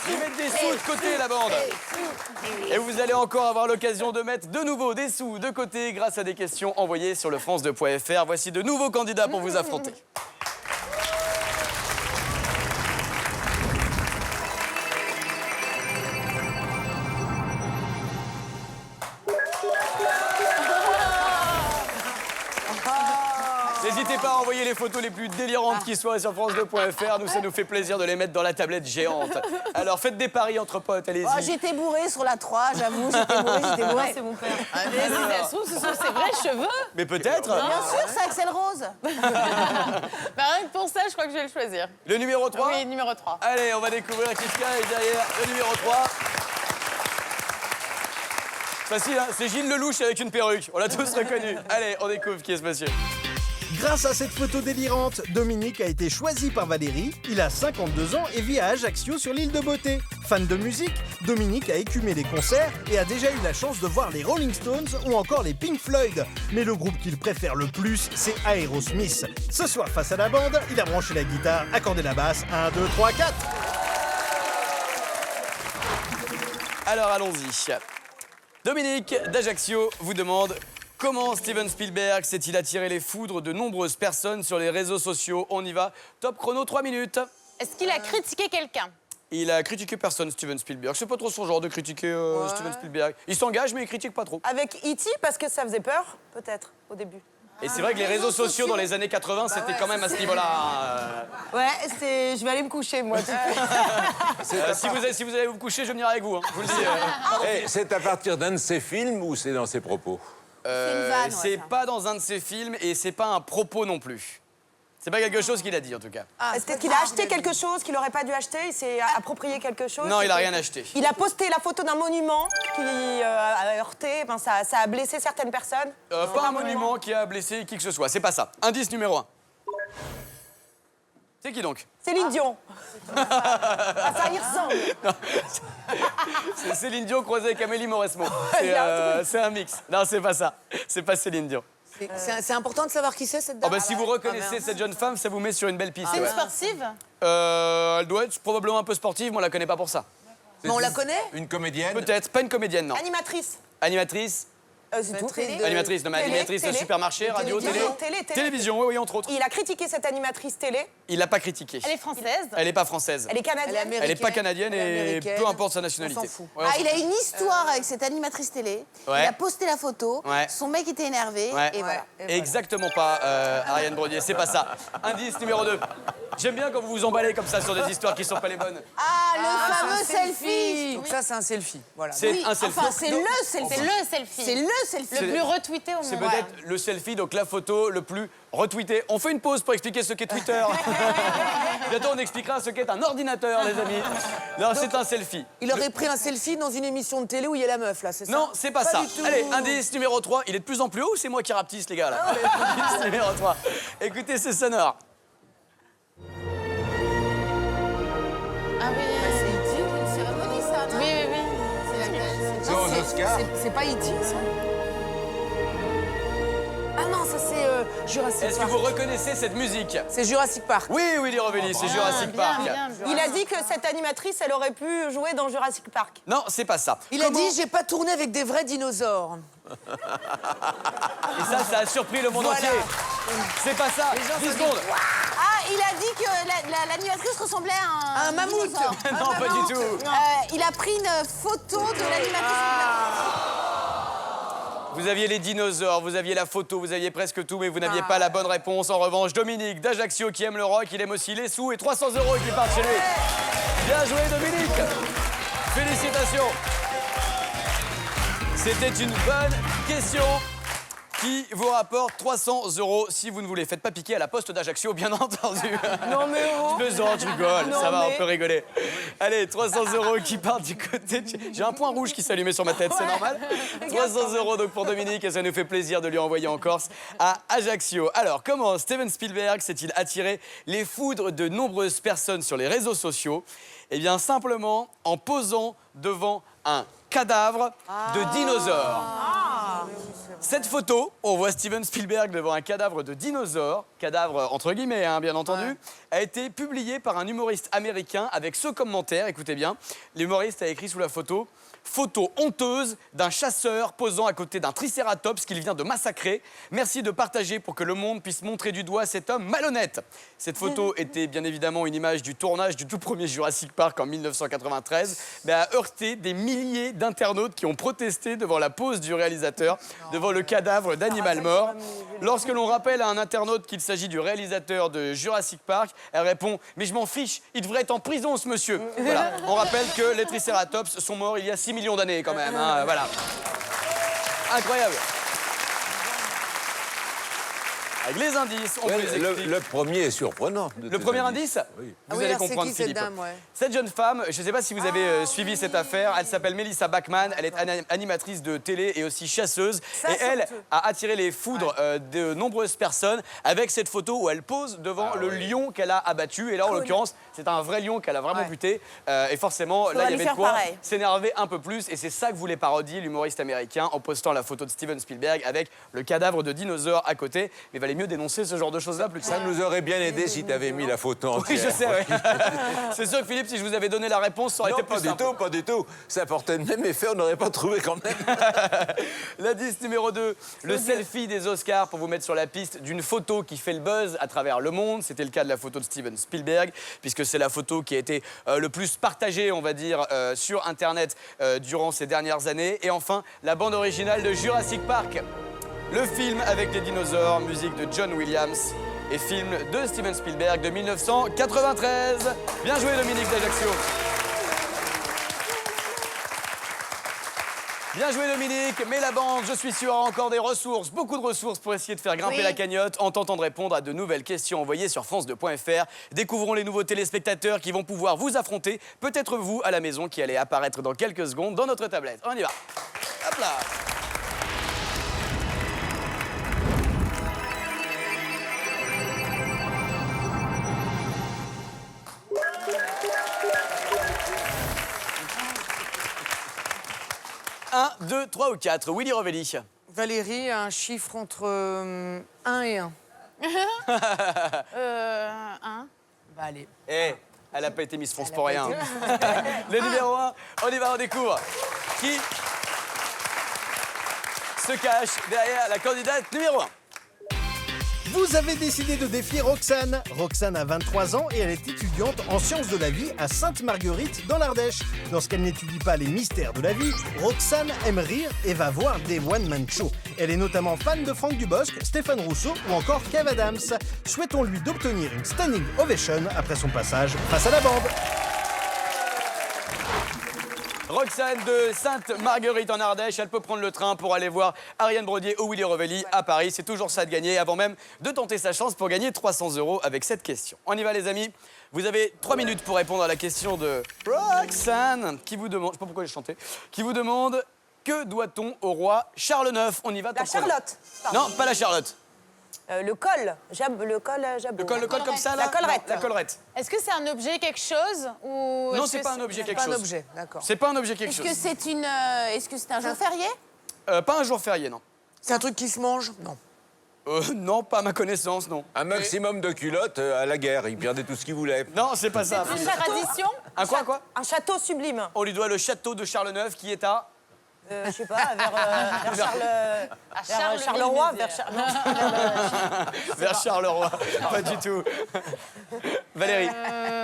S1: Ils mettent des sous de côté, la bande. Et vous allez encore avoir l'occasion de mettre de nouveau des sous de côté grâce à des questions envoyées sur le france2.fr. Voici de nouveaux candidats pour vous affronter. N'hésitez pas à envoyer les photos les plus délirantes qui soient sur france2.fr. Nous, ça nous fait plaisir de les mettre dans la tablette géante. Alors, faites des paris entre potes, allez-y.
S2: Oh, j'étais bourrée sur la 3, j'avoue, j'étais bourrée. C'est mon père.
S6: Mais si ça se trouve, ce sont ses vrais cheveux.
S1: Mais peut-être.
S2: Bien sûr, c'est Axel Rose.
S6: Bah, rien que pour ça, je crois que je vais le choisir.
S1: Le numéro 3
S6: Oui, numéro 3.
S1: Allez, on va découvrir qui se cache derrière le numéro 3. Facile, hein, c'est Gilles Lelouch avec une perruque. On l'a tous reconnu. Allez, on découvre qui est ce monsieur.
S4: Grâce à cette photo délirante, Dominique a été choisi par Valérie. Il a 52 ans et vit à Ajaccio sur l'île de Beauté. Fan de musique, Dominique a écumé les concerts et a déjà eu la chance de voir les Rolling Stones ou encore les Pink Floyd. Mais le groupe qu'il préfère le plus, c'est Aerosmith. Ce soir, face à la bande, il a branché la guitare, accordé la basse. 1, 2, 3, 4.
S1: Alors, allons-y. Dominique d'Ajaccio vous demande comment Steven Spielberg s'est-il attiré les foudres de nombreuses personnes sur les réseaux sociaux. On y va. Top chrono, 3 minutes.
S6: Est-ce qu'il a critiqué quelqu'un?
S1: Il a critiqué personne, Steven Spielberg. C'est pas trop son genre de critiquer Steven Spielberg. Il s'engage, mais il critique pas trop.
S2: Avec E.T. parce que ça faisait peur, peut-être, au début.
S1: Et c'est vrai que les réseaux sociaux dans les années 80, c'était quand même à ce niveau-là.
S2: Ouais, je vais aller me coucher, moi.
S1: Si vous allez vous coucher, je viendrai avec vous. Hein. Je vous le dis.
S3: Eh, c'est à partir d'un de ses films ou c'est dans ses propos?
S2: une vanne, ouais,
S1: c'est
S2: ça.
S1: pas dans un de ses films et c'est pas un propos non plus. C'est pas quelque chose qu'il a dit en tout cas.
S2: Peut-être qu'il a acheté quelque chose qu'il n'aurait pas dû acheter, il s'est approprié quelque chose.
S1: Non, il a rien acheté.
S2: Il a posté la photo d'un monument qui a heurté, ben, ça a blessé certaines personnes.
S1: Pas un monument qui a blessé qui que ce soit, c'est pas ça. Indice numéro 1. C'est qui donc?
S2: Céline Dion. Ça y ressemble.
S1: C'est Céline Dion croisée avec Amélie Mauresmo. C'est un mix. Non, c'est pas ça. C'est pas Céline Dion.
S8: C'est important de savoir qui c'est, cette
S1: Oh
S8: dame.
S1: bah, si vous reconnaissez cette jeune femme, ça vous met sur une belle piste.
S6: C'est une
S1: ouais.
S6: sportive?
S1: Elle doit être probablement un peu sportive, mais on la connaît pas pour ça.
S8: Mais on la connaît?
S3: Une comédienne?
S1: Peut-être, pas une comédienne, non.
S2: Animatrice.
S1: Animatrice?
S2: C'est tout.
S1: Animatrice, non mais animatrice de supermarché, radio, télé. Télévision, oui, entre autres.
S2: Il a critiqué cette animatrice télé.
S1: Il l'a pas critiquée.
S6: Elle est française.
S1: Elle n'est pas française.
S2: Elle est canadienne.
S1: Elle n'est pas canadienne et peu importe sa nationalité.
S2: On s'en fout.
S1: Ouais, on
S9: Ah,
S1: s'en
S9: il a
S1: fout.
S9: une histoire avec cette animatrice télé.
S1: Ouais.
S9: Il a posté la photo.
S1: Ouais.
S9: Son mec était énervé.
S1: Ouais.
S9: Et voilà.
S1: Exactement pas, Ariane Brodier, c'est pas ça. Indice numéro 2. J'aime bien quand vous vous emballez comme ça sur des histoires qui sont pas les bonnes.
S9: Ah, le fameux selfie.
S8: Donc ça, c'est un selfie. Voilà.
S1: C'est
S9: Oui,
S1: un selfie.
S9: enfin, c'est le selfie.
S6: C'est le selfie.
S9: C'est le selfie.
S6: Le plus retweeté au monde.
S1: C'est peut-être le selfie, donc la photo le plus retweetée. On fait une pause pour expliquer ce qu'est Twitter. Bientôt, on expliquera ce qu'est un ordinateur, les amis. Non, c'est un selfie.
S8: Il aurait pris un selfie dans une émission de télé où il y a la meuf, là, c'est ça?
S1: Non, c'est pas ça.
S8: du tout.
S1: Allez, indice numéro 3. Il est de plus en plus haut ou c'est moi qui rapetisse, les gars, là Allez, indice numéro 3. Écoutez, c'est sonore.
S6: Ah oui.
S9: C'est une cérémonie, ça, non?
S6: Oui, oui, oui.
S9: C'est laquelle?
S3: C'est aux Oscars.
S8: C'est pas E.T., ça? Ah non, ça c'est Jurassic
S1: Est-ce que
S8: Park.
S1: vous reconnaissez cette musique?
S8: C'est Jurassic Park.
S1: Oui, Willy Rovelli, c'est Jurassic
S6: Bien,
S1: Park.
S6: bien,
S2: Il a dit que cette animatrice, elle aurait pu jouer dans Jurassic Park.
S1: Non, c'est pas ça.
S8: Il a dit, j'ai pas tourné avec des vrais dinosaures.
S1: Et ça a surpris le monde entier. C'est pas ça. 10 secondes.
S9: Ah, il a dit que l'animatrice ressemblait à
S8: Un mammouth.
S9: dinosaure.
S1: Non, pas du tout.
S9: Il a pris une photo de l'animatrice.
S1: Vous aviez les dinosaures, vous aviez la photo, vous aviez presque tout, mais vous n'aviez pas la bonne réponse. En revanche, Dominique d'Ajaccio qui aime le rock, il aime aussi les sous et 300 € qui partent chez lui. Bien joué, Dominique. Félicitations. C'était une bonne question qui vous rapporte 300 € si vous ne vous les faites pas piquer à la poste d'Ajaccio, bien entendu.
S2: Non mais oh.
S1: Je plaisante, je rigole,
S2: Non,
S1: ça va,
S2: mais-
S1: on peut rigoler. Allez, 300 € qui partent du côté de... J'ai un point rouge qui s'allumait sur ma tête, c'est normal. 300 € donc pour Dominique et ça nous fait plaisir de lui envoyer en Corse à Ajaccio. Alors, comment Steven Spielberg s'est-il attiré les foudres de nombreuses personnes sur les réseaux sociaux? Eh bien, simplement en posant devant un cadavre de dinosaure. Cette photo, on voit Steven Spielberg devant un cadavre de dinosaure, cadavre entre guillemets, hein, bien entendu, a été publiée par un humoriste américain avec ce commentaire, écoutez bien. L'humoriste a écrit sous la photo « Photo honteuse d'un chasseur posant à côté d'un tricératops qu'il vient de massacrer. Merci de partager pour que le monde puisse montrer du doigt cet homme malhonnête. » Cette photo était bien évidemment une image du tournage du tout premier Jurassic Park en 1993, mais a heurté des milliers d'internautes qui ont protesté devant la pose du réalisateur, devant le cadavre d'animal mort. Lorsque l'on rappelle à un internaute qu'il s'agit du réalisateur de Jurassic Park, elle répond « Mais je m'en fiche, il devrait être en prison ce monsieur !» Voilà. On rappelle que les tricératops sont morts il y a 6 millions d'années quand même. Hein, voilà. Incroyable. Avec les indices, on vous les explique.
S3: Le premier est surprenant.
S1: Le premier indice,
S3: Oui.
S1: vous
S8: oui,
S1: allez
S8: alors c'est
S1: comprendre,
S8: qui, cette
S1: Philippe.
S8: dame, ouais.
S1: Cette jeune femme, je ne sais pas si vous avez suivi cette affaire, elle s'appelle Melissa Bachmann, elle est animatrice de télé et aussi chasseuse. Et elle a attiré les foudres de nombreuses personnes avec cette photo où elle pose devant le lion qu'elle a abattu. Et là, en l'occurrence, c'est un vrai lion qu'elle a vraiment buté. Et forcément, là, il y
S9: lui
S1: avait de
S9: faire
S1: quoi
S9: pareil.
S1: s'énerver un peu plus. Et c'est ça que voulait parodier l'humoriste américain en postant la photo de Steven Spielberg avec le cadavre de dinosaure à côté. Mais il valait mieux dénoncer ce genre de choses-là plus que
S3: Ça nous aurait bien aidé si tu avais mis la photo entière.
S1: Oui, je sais, ouais. C'est sûr que Philippe, si je vous avais donné la réponse, ça aurait
S3: Non,
S1: été
S3: pas
S1: plus
S3: du
S1: simple.
S3: tout, pas du tout. Ça apportait le même effet, on n'aurait pas trouvé quand même.
S1: L'indice numéro 2, le selfie des Oscars pour vous mettre sur la piste d'une photo qui fait le buzz à travers le monde. C'était le cas de la photo de Steven Spielberg, puisque c'est la photo qui a été le plus partagée, on va dire, sur Internet durant ces dernières années. Et enfin, la bande originale de Jurassic Park. Le film avec les dinosaures, musique de John Williams et film de Steven Spielberg de 1993. Bien joué, Dominique d'Ajaccio. Bien joué, Dominique. Mais la bande, je suis sûr, a encore des ressources, beaucoup de ressources pour essayer de faire grimper la cagnotte en tentant de répondre à de nouvelles questions envoyées sur France2.fr. Découvrons les nouveaux téléspectateurs qui vont pouvoir vous affronter, peut-être vous à la maison qui allez apparaître dans quelques secondes dans notre tablette. On y va. Hop là. Un, 2, 3 ou 4. Willy Rovelli.
S8: Valérie a un chiffre entre 1 et 1.
S6: Un.
S8: Bah allez.
S1: Eh, elle n'a pas été Miss France pour rien. Le numéro 1, on y va, on découvre. Qui se cache derrière la candidate numéro 1.
S4: Vous avez décidé de défier Roxane. Roxane a 23 ans et elle est étudiante en sciences de la vie à Sainte-Marguerite dans l'Ardèche. Lorsqu'elle n'étudie pas les mystères de la vie, Roxane aime rire et va voir des one-man shows. Elle est notamment fan de Franck Dubosc, Stéphane Rousseau ou encore Kev Adams. Souhaitons-lui d'obtenir une standing ovation après son passage face à la bande.
S1: Roxane de Sainte-Marguerite en Ardèche, elle peut prendre le train pour aller voir Ariane Brodier ou Willy Revelli à Paris. C'est toujours ça de gagner, avant même de tenter sa chance pour gagner 300 € avec cette question. On y va les amis, vous avez 3 minutes pour répondre à la question de Roxane, qui vous demande, je sais pas pourquoi j'ai chanté, qui vous demande que doit-on au roi Charles IX? On y va.
S2: La Charlotte.
S1: Non, pas la Charlotte.
S2: Le col. Le col Jabot.
S1: Le col comme ça là.
S2: La collerette.
S1: Non, la collerette.
S6: Est-ce que c'est un objet, quelque chose ou
S1: Non,
S6: est-ce
S1: c'est
S6: que
S1: pas un objet quelque
S8: Pas un
S1: chose.
S8: objet, d'accord.
S1: C'est pas un objet quelque
S9: Est-ce
S1: chose.
S9: que c'est une, est-ce que c'est un jour férié?
S1: Pas un jour férié, non.
S8: C'est un truc qui se mange? Non.
S1: Non, pas à ma connaissance, non.
S3: Un maximum de culottes à la guerre. Il perdait tout ce qu'il voulait.
S1: Non, c'est pas ça.
S6: une tradition?
S1: Un quoi?
S2: Un château sublime.
S1: On lui doit le château de Charles IX qui est à...
S2: Je sais pas, vers Charleroi,
S1: vers Charleroi. Pas du tout. Valérie.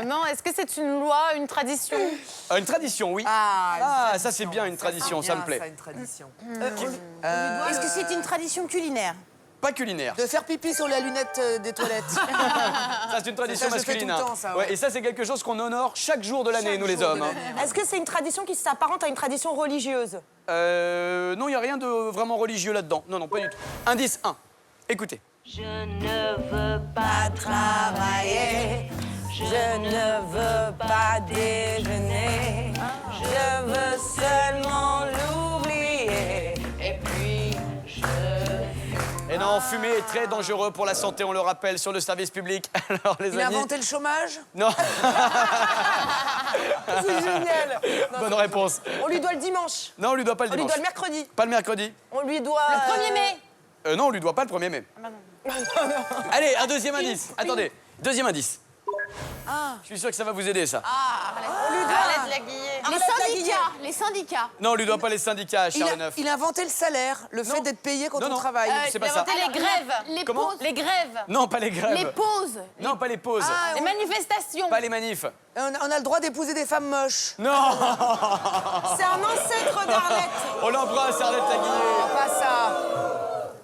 S6: Non, est-ce que c'est une loi, une tradition?
S1: Une tradition, oui. Ah, ça c'est bien une tradition, ça me plaît.
S8: Ça, une tradition.
S9: Est-ce que c'est une tradition culinaire?
S1: Pas culinaire.
S8: De faire pipi sur la lunette des toilettes.
S1: Ça c'est une tradition
S8: Ça, je fais
S1: masculine.
S8: tout le
S1: hein.
S8: temps, ça, ouais.
S1: Et ça c'est quelque chose qu'on honore chaque jour de l'année, nous les
S8: jour de
S1: hommes. hein.
S8: l'année.
S2: Est-ce que c'est une tradition qui s'apparente à une tradition religieuse?
S1: Non, il n'y a rien de vraiment religieux là-dedans. Non, pas du tout. Indice 1. Écoutez.
S2: Je ne veux pas travailler, je ne veux pas déjeuner, je veux seulement l'oublier. Et puis
S1: Et non, fumer est très dangereux pour la santé, on le rappelle, sur le service public. Alors les
S8: Il a
S1: amis...
S8: inventé le chômage?
S1: Non.
S2: c'est génial.
S1: Bonne réponse.
S2: On lui doit le dimanche.
S1: Non, on lui doit pas le
S2: On lui
S1: dimanche.
S2: doit le mercredi.
S1: Pas le mercredi.
S2: On lui doit...
S9: Le 1er mai.
S1: Non, on lui doit pas le 1er mai. Allez, un deuxième indice. Attendez, deuxième indice. Je suis sûr que ça va vous aider, ça.
S6: Arlette Laguillet.
S9: Les syndicats.
S1: Non, on lui doit pas les syndicats à Charles IX.
S8: Il a inventé le salaire, le fait d'être payé quand
S1: Non,
S8: on
S1: non.
S8: travaille.
S1: C'est pas ça.
S6: Les grèves.
S9: Les
S1: Comment
S9: pauses.
S6: Les grèves.
S1: Non, pas les grèves.
S9: Les pauses.
S1: Non, pas les pauses.
S6: Les manifestations.
S1: Pas les manifs.
S8: On a le droit d'épouser des femmes moches.
S1: Non.
S2: C'est un ancêtre d'Arlette.
S1: On l'embrasse, Arlette Laguillet.
S8: Pas ça.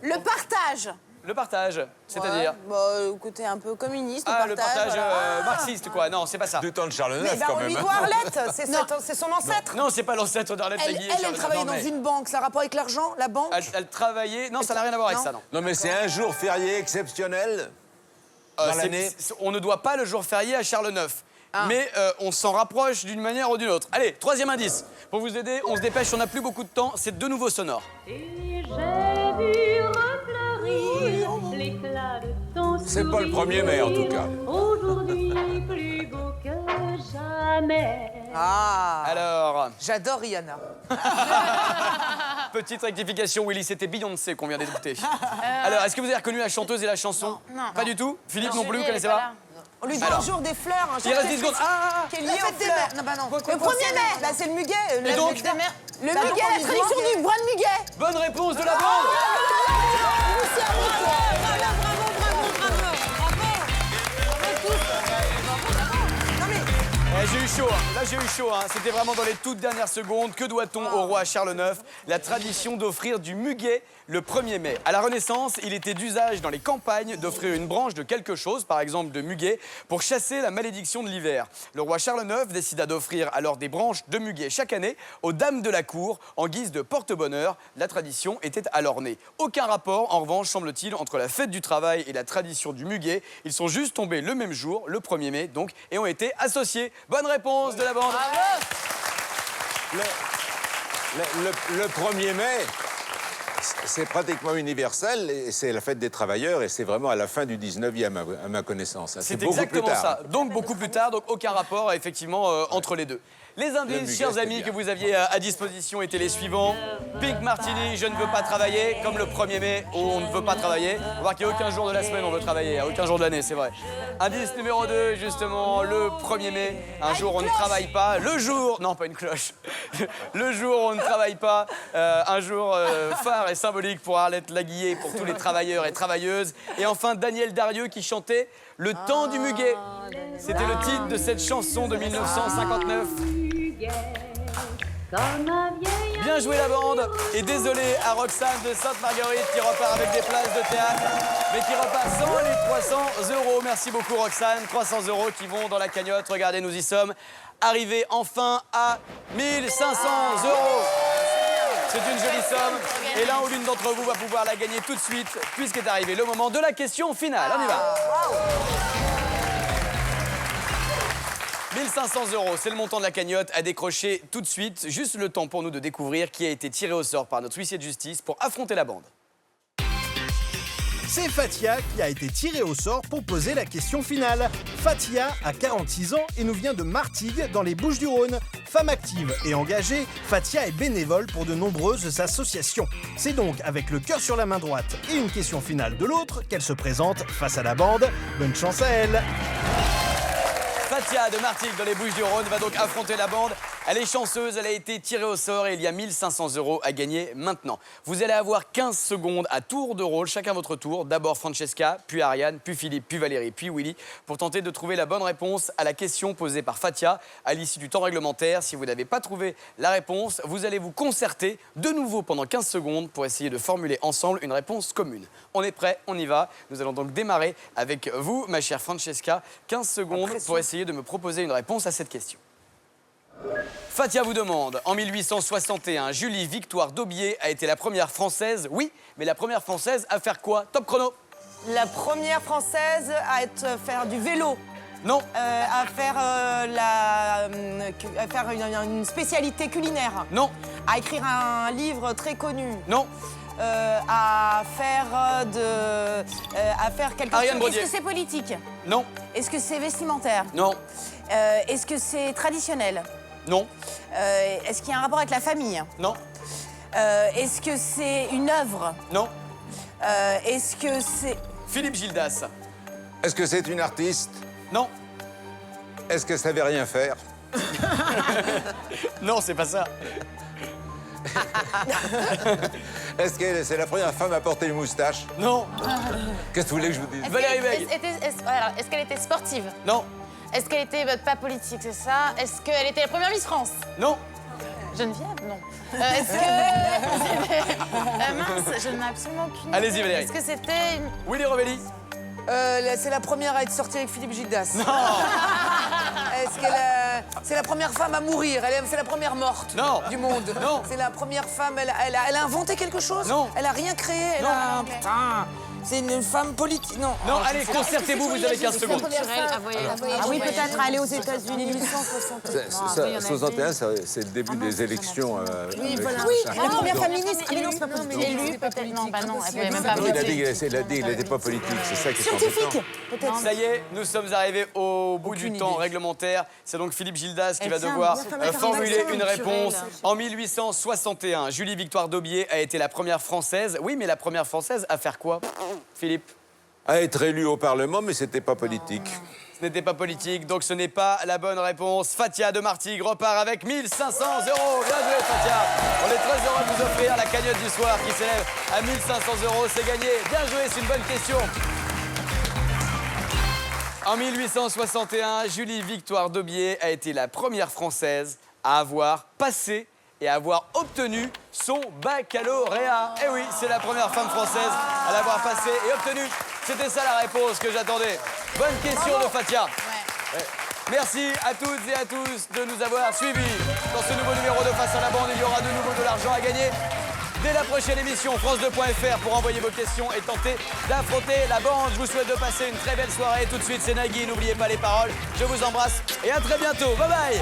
S9: Le partage.
S1: Le partage, c'est-à-dire
S9: Côté un peu communiste,
S1: le partage marxiste, quoi. Non, c'est pas ça.
S3: Du temps de Charles IX,
S2: Mais ben,
S3: quand
S2: on
S3: même.
S2: lui doit Arlette. C'est son ancêtre.
S1: Non, c'est pas l'ancêtre d'Arlette Laguillet.
S8: Elle travaillait dans une banque. Ça a rapport avec l'argent, la banque?
S1: Elle travaillait... Non, ça n'a rien à voir avec ça, non.
S3: Non, mais c'est un jour férié exceptionnel dans l'année.
S1: On ne doit pas le jour férié à Charles IX. Mais on s'en rapproche d'une manière ou d'une autre. Allez, troisième indice. Pour vous aider, on se dépêche, on n'a plus beaucoup de temps. C'est de nouveau sonore.
S3: C'est pas le 1er mai, en tout cas.
S10: Aujourd'hui plus beau que jamais.
S8: Ah.
S1: Alors,
S8: J'adore Rihanna.
S1: petite rectification, Willy, c'était Beyoncé qu'on vient d'écouter. Alors, est-ce que vous avez reconnu la chanteuse et la chanson?
S6: Non.
S1: Pas du tout. Philippe non plus, vous
S6: Julie,
S1: connaissez
S6: elle est
S1: pas?
S6: là.
S2: On lui doit
S1: Alors.
S2: un jour des fleurs.
S1: Il reste 10 secondes.
S2: Qui est lié
S8: La
S2: aux
S8: fête des
S2: fleurs.
S8: mères. Non, bah non.
S2: Le 1er mai. Bah, c'est le muguet.
S1: Et donc
S6: Des mères.
S9: Le
S2: Bah,
S9: muguet,
S2: donc, on
S9: la
S2: lui
S9: tradition
S2: doit-
S9: du bras de muguet.
S1: Bonne réponse de la bande. J'ai eu chaud, hein. Là j'ai eu chaud, hein. C'était vraiment dans les toutes dernières secondes. Que doit-on au roi Charles IX? La tradition d'offrir du muguet le 1er mai. À la Renaissance, il était d'usage dans les campagnes d'offrir une branche de quelque chose, par exemple de muguet, pour chasser la malédiction de l'hiver. Le roi Charles IX décida d'offrir alors des branches de muguet chaque année aux dames de la cour en guise de porte-bonheur. La tradition était alors née. Aucun rapport, en revanche, semble-t-il, entre la fête du travail et la tradition du muguet. Ils sont juste tombés le même jour, le 1er mai, donc, et ont été associés. Bonne réponse de la bande.
S3: Le 1er mai, c'est pratiquement universel et c'est la fête des travailleurs et c'est vraiment à la fin du 19e à ma connaissance.
S1: C'est
S3: beaucoup plus
S1: exactement
S3: tard.
S1: ça. Donc beaucoup plus tard, donc aucun rapport effectivement entre les deux. Les indices,
S3: muguet,
S1: chers
S3: c'était
S1: amis,
S3: bien.
S1: que vous aviez à disposition étaient les suivants. Pink Martini, je ne veux pas travailler, comme le 1er mai où on ne veut pas travailler. On va voir qu'il n'y a aucun jour de la semaine où on veut travailler, aucun jour de l'année, c'est vrai. Indice numéro 2, justement, le 1er mai, un jour on ne travaille pas. Le jour, non pas une cloche, le jour où on ne travaille pas, un jour phare et symbolique symbolique pour Arlette Laguillet, pour tous les travailleurs et travailleuses. Et enfin, Daniel Darieux qui chantait Le temps du muguet. C'était le titre de cette chanson de 1959. Bien joué la bande. Et désolé à Roxane de Sainte-Marguerite qui repart avec des places de théâtre, mais qui repart sans les 300 €. Merci beaucoup Roxane. 300 € qui vont dans la cagnotte. Regardez, nous y sommes. Arrivés enfin à 1500 €. C'est une jolie somme. Et l'un ou l'une d'entre vous va pouvoir la gagner tout de suite, puisqu'est arrivé le moment de la question finale. On y va. 1500 €, c'est le montant de la cagnotte à décrocher tout de suite. Juste le temps pour nous de découvrir qui a été tiré au sort par notre huissier de justice pour affronter la bande.
S4: C'est Fatia qui a été tirée au sort pour poser la question finale. Fatia a 46 ans et nous vient de Martigues, dans les Bouches-du-Rhône. Femme active et engagée, Fatia est bénévole pour de nombreuses associations. C'est donc avec le cœur sur la main droite et une question finale de l'autre qu'elle se présente face à la bande. Bonne chance à elle.
S1: Fatia de Martigues dans les Bouches-du-Rhône va donc affronter la bande. Elle est chanceuse, elle a été tirée au sort et il y a 1500 € à gagner maintenant. Vous allez avoir 15 secondes à tour de rôle, chacun votre tour. D'abord Francesca, puis Ariane, puis Philippe, puis Valérie, puis Willy, pour tenter de trouver la bonne réponse à la question posée par Fatia à l'issue du temps réglementaire. Si vous n'avez pas trouvé la réponse, vous allez vous concerter de nouveau pendant 15 secondes pour essayer de formuler ensemble une réponse commune. On est prêt, on y va. Nous allons donc démarrer avec vous, ma chère Francesca. 15 secondes pour essayer de me proposer une réponse à cette question. Fatia vous demande, en 1861, Julie Victoire d'Aubier a été la première Française, oui, mais la première Française à faire quoi? Top chrono.
S2: La première Française à faire du vélo.
S1: Non.
S2: À faire une spécialité culinaire.
S1: Non.
S2: À écrire un livre très connu.
S1: Non.
S2: À faire quelque
S1: Ariane
S2: chose.
S1: Brodier.
S9: Est-ce que c'est politique?
S1: Non.
S9: Est-ce que c'est vestimentaire?
S1: Non.
S9: Est-ce que c'est traditionnel?
S1: Non.
S9: Est-ce qu'il y a un rapport avec la famille?
S1: Non.
S9: Est-ce que c'est une œuvre?
S1: Non.
S9: Est-ce que c'est...
S1: Philippe Gildas.
S3: Est-ce que c'est une artiste?
S1: Non.
S3: Est-ce qu'elle savait rien faire?
S1: Non, c'est pas ça.
S3: Est-ce que c'est la première femme à porter une moustache?
S1: Non.
S3: Qu'est-ce que vous voulez que je vous dise?
S1: Valérie Beg.
S6: Est-ce qu'elle était sportive?
S1: Non.
S6: Est-ce qu'elle était pas politique, c'est ça? Est-ce qu'elle était la première Miss France?
S1: Non.
S6: Geneviève? Non. Est-ce que... mince, je n'ai absolument aucune idée.
S1: Allez-y, Valérie.
S6: Est-ce que c'était une...
S1: Willy Rovelli.
S5: C'est la première à être sortie avec Philippe Gildas.
S1: Non.
S5: Est-ce qu'elle c'est la première femme à mourir? C'est la première morte
S1: Non.
S5: du monde.
S1: Non.
S5: C'est la première femme. Elle a inventé quelque chose?
S1: Non.
S5: Elle a rien créé. Putain. C'est une femme politique. Non.
S1: Non, allez, concertez-vous, vous avez 15 secondes.
S2: Ah oui, peut-être aller aux États-Unis. 1861.
S3: 61, c'est le début des élections.
S2: Oui, la première féministe. Ah mais non, c'est pas politique.
S6: Élue, peut-être. Non, bah non, elle pouvait même pas
S3: Il a
S6: voter.
S3: dit qu'il n'était pas politique, c'est ça qui est
S2: Scientifique, peut-être.
S1: Ça y est, nous sommes arrivés au bout du temps réglementaire. C'est donc Philippe Gildas qui va devoir formuler une réponse. En 1861, Julie Victoire d'Aubier a été la première Française. Oui, mais la première Française à faire quoi, Philippe?
S3: À être élu au Parlement, mais c'était pas politique.
S1: Ce n'était pas politique, donc ce n'est pas la bonne réponse. Fatia de Martigues repart avec 1500 €. Bien joué, Fatia. On est très heureux de vous offrir la cagnotte du soir qui s'élève à 1500 €. C'est gagné. Bien joué, c'est une bonne question. En 1861, Julie Victoire d'Aubier a été la première Française à avoir passé et à avoir obtenu son baccalauréat. Eh oui, c'est la première femme française à l'avoir passé et obtenu. C'était ça la réponse que j'attendais. Bonne question de Fatia. Ouais. Merci à toutes et à tous de nous avoir suivis. Dans ce nouveau numéro de Face à la bande, il y aura de nouveau de l'argent à gagner. Dès la prochaine émission, France2.fr pour envoyer vos questions et tenter d'affronter la bande. Je vous souhaite de passer une très belle soirée. Tout de suite, c'est Nagui. N'oubliez pas les paroles. Je vous embrasse et à très bientôt. Bye bye.